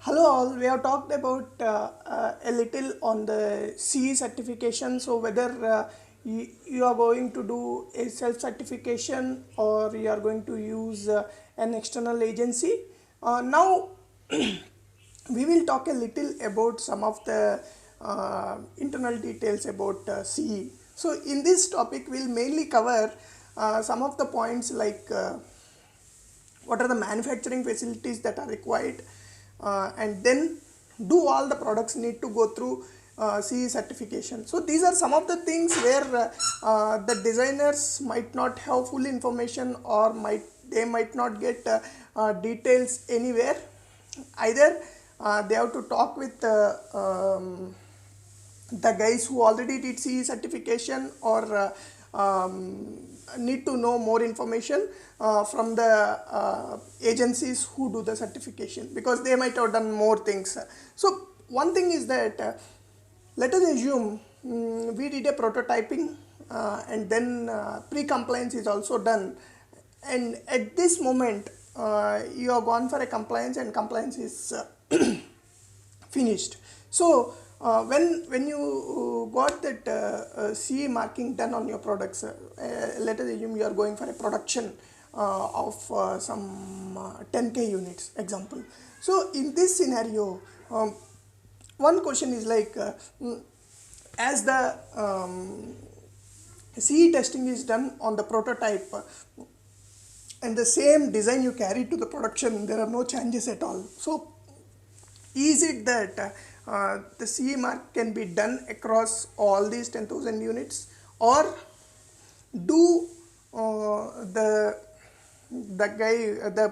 Hello all, we have talked about a little on the CE certification. So whether you are going to do a self-certification or you are going to use an external agency. Now we will talk a little about some of the internal details about CE. So in this topic we'll mainly cover some of the points like what are the manufacturing facilities that are required, and then do all the products need to go through CE certification. So these are some of the things where the designers might not have full information, or they might not get details anywhere. Either they have to talk with the guys who already did CE certification, or need to know more information from the agencies who do the certification, because they might have done more things. So one thing is that let us assume we did a prototyping, and then pre-compliance is also done, and at this moment you have gone for a compliance and compliance is finished. So when you got that CE marking done on your products, let us assume you are going for a production of some 10k units example. So in this scenario, one question is like, as the CE testing is done on the prototype, and the same design you carry to the production, there are no changes at all. So is it that the CE mark can be done across all these 10,000 units, or do the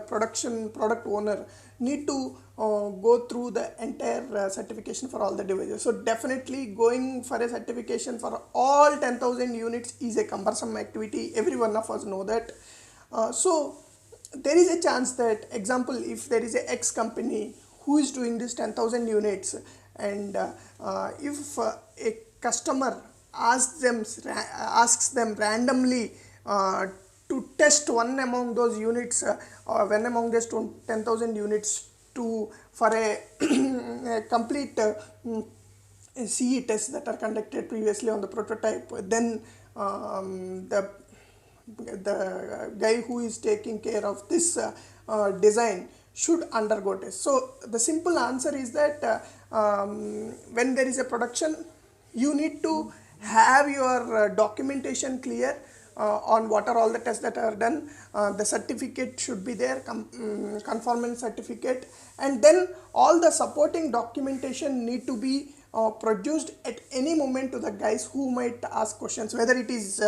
product owner need to go through the entire certification for all the devices? So definitely going for a certification for all 10,000 units is a cumbersome activity. Every one of us know that. So there is a chance that, example, if there is a X company who is doing this 10,000 units, and if a customer asks them randomly to test one among those units, or one among those 10,000 units for a complete CE tests that are conducted previously on the prototype, then the guy who is taking care of this design should undergo test. So the simple answer is that when there is a production, you need to have your documentation clear on what are all the tests that are done. The certificate should be there, conformance certificate, and then all the supporting documentation need to be produced at any moment to the guys who might ask questions, whether it is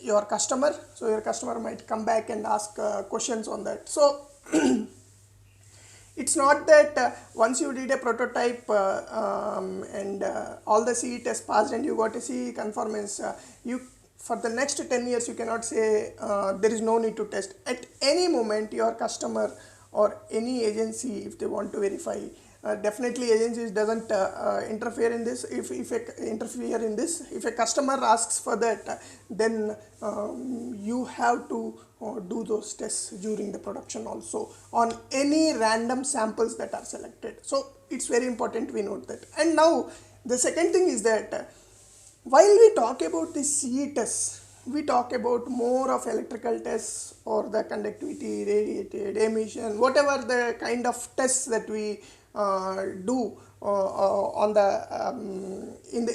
your customer. So your customer might come back and ask questions on that. So it's not that once you did a prototype and all the CE tests passed and you got a CE conformance, you for the next 10 years you cannot say there is no need to test. At any moment your customer or any agency, if they want to verify, definitely agencies doesn't interfere in this. If a customer asks for that, then you have to do those tests during the production also on any random samples that are selected. So it's very important we note that. And now the second thing is that while we talk about the CE tests, we talk about more of electrical tests or the conductivity, radiated emission, whatever the kind of tests that we do on the in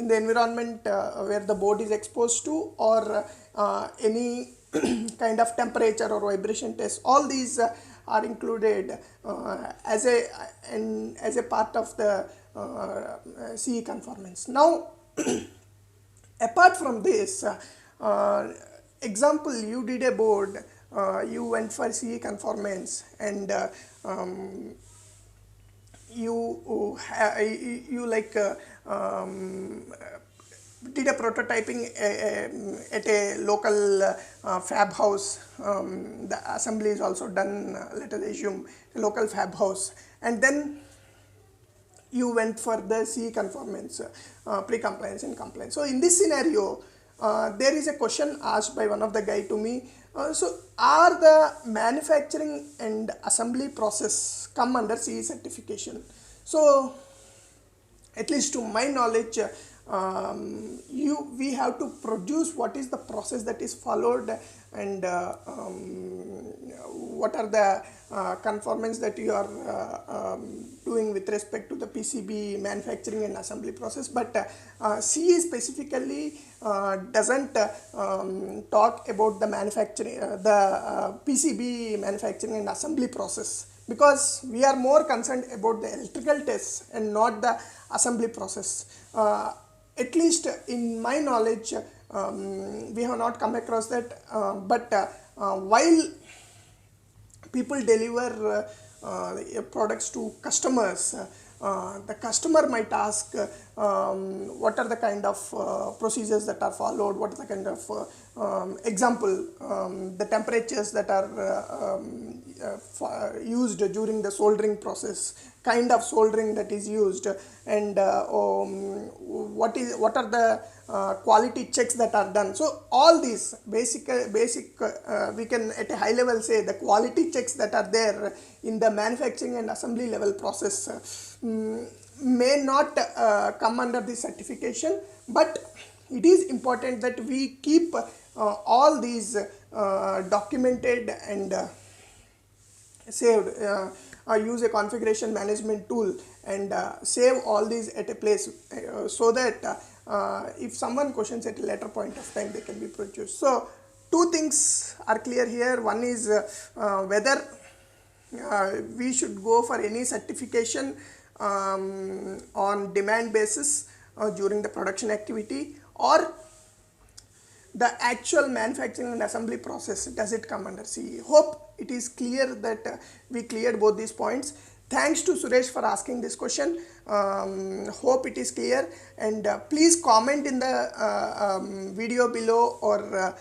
the environment where the board is exposed to, or any kind of temperature or vibration test. All these are included as a part of the CE conformance. Now apart from this, example, you did a board, you went for CE conformance, and you like did a prototyping at a local fab house. The assembly is also done, let us assume a local fab house, and then you went for the CE conformance, pre-compliance and compliance. So in this scenario, there is a question asked by one of the guy to me, So are the manufacturing and assembly process come under CE certification? So at least to my knowledge, we have to produce what is the process that is followed, and what are the conformance that you are doing with respect to the PCB manufacturing and assembly process. But CE specifically doesn't talk about the manufacturing, the PCB manufacturing and assembly process, because we are more concerned about the electrical tests and not the assembly process. At least in my knowledge, we have not come across that. But while people deliver products to customers, the customer might ask what are the kind of procedures that are followed, what are the kind of example, the temperatures that are used during the soldering process, kind of soldering that is used, and what are the quality checks that are done. So all these basic we can at a high level say the quality checks that are there in the manufacturing and assembly level process may not come under this certification, but it is important that we keep all these documented and saved. Use a configuration management tool and save all these at a place, so that if someone questions at a later point of time, they can be produced. So two things are clear here. One is whether we should go for any certification on demand basis during the production activity, or the actual manufacturing and assembly process, does it come under CE. Hope it is clear that we cleared both these points. Thanks to Suresh for asking this question. Hope it is clear, and please comment in the video below, or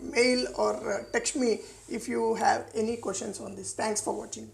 mail or text me if you have any questions on this. Thanks for watching.